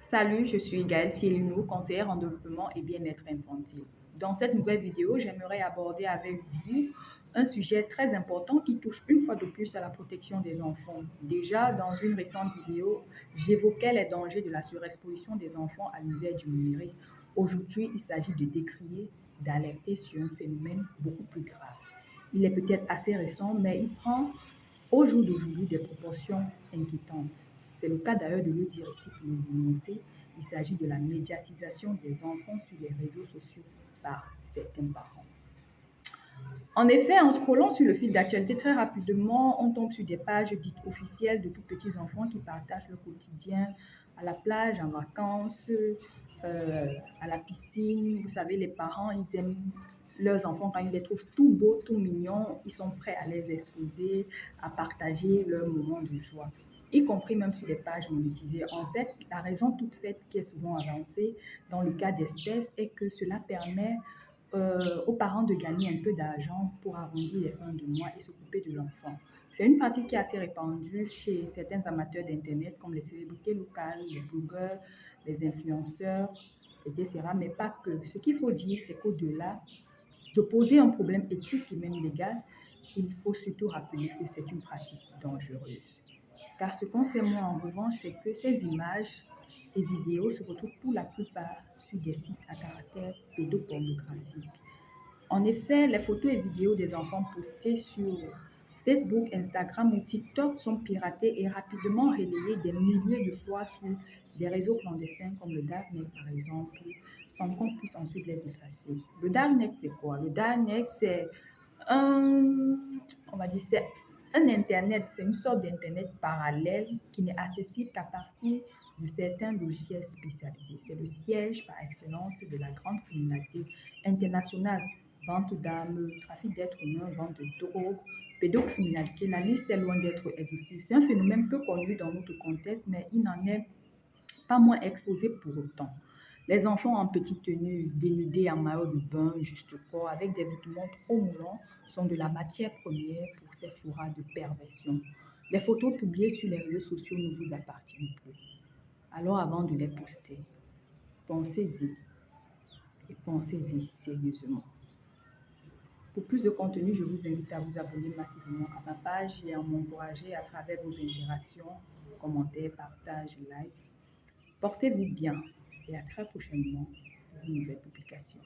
Salut, je suis Gaëlle Cielino, conseillère en développement et bien-être infantile. Dans cette nouvelle vidéo, j'aimerais aborder avec vous un sujet très important qui touche une fois de plus à la protection des enfants. Déjà, dans une récente vidéo, j'évoquais les dangers de la surexposition des enfants à l'univers du numérique. Aujourd'hui, il s'agit de décrier, d'alerter sur un phénomène beaucoup plus grave. Il est peut-être assez récent, mais il prend au jour d'aujourd'hui des proportions inquiétantes. C'est le cas d'ailleurs de le dire ici pour le dénoncer. Il s'agit de la médiatisation des enfants sur les réseaux sociaux par certains parents. En effet, en scrollant sur le fil d'actualité très rapidement, on tombe sur des pages dites officielles de tout petits enfants qui partagent leur quotidien à la plage, en vacances, à la piscine. Vous savez, les parents, ils aiment leurs enfants quand ils les trouvent tout beaux, tout mignons. Ils sont prêts à les exposer, à partager leurs moments de joie, y compris même sur les pages monétisées. En fait, la raison toute faite qui est souvent avancée dans le cas d'espèces est que cela permet aux parents de gagner un peu d'argent pour arrondir les fins de mois et s'occuper de l'enfant. C'est une pratique qui est assez répandue chez certains amateurs d'Internet comme les célébrités locales, les blogueurs, les influenceurs, etc. Mais pas que. Ce qu'il faut dire, c'est qu'au-delà de poser un problème éthique et même légal, il faut surtout rappeler que c'est une pratique dangereuse. Car ce qu'on sait moins en revanche, c'est que ces images et vidéos se retrouvent pour la plupart sur des sites à caractère pédopornographique. En effet, les photos et vidéos des enfants postées sur Facebook, Instagram ou TikTok sont piratées et rapidement relayées des milliers de fois sur des réseaux clandestins comme le Darknet par exemple, sans qu'on puisse ensuite les effacer. Le Darknet, c'est quoi? Le Darknet, c'est un, on va dire, c'est un Internet, c'est une sorte d'Internet parallèle qui n'est accessible qu'à partir de certains logiciels spécialisés. C'est le siège par excellence de la grande criminalité internationale, vente d'armes, trafic d'êtres humains, vente de drogue, pédocriminalité. La liste est loin d'être exhaustive. C'est un phénomène peu connu dans notre contexte, mais il n'en est pas moins exposé pour autant. Les enfants en petite tenue, dénudés en maillot de bain, juste corps, avec des vêtements trop moulants, sont de la matière première pour ces fourras de perversion. Les photos publiées sur les réseaux sociaux ne vous appartiennent plus. Alors avant de les poster, pensez-y et pensez-y sérieusement. Pour plus de contenu, je vous invite à vous abonner massivement à ma page et à m'encourager à travers vos interactions, commentaires, partages, likes. Portez-vous bien et à très prochainement pour une nouvelle publication.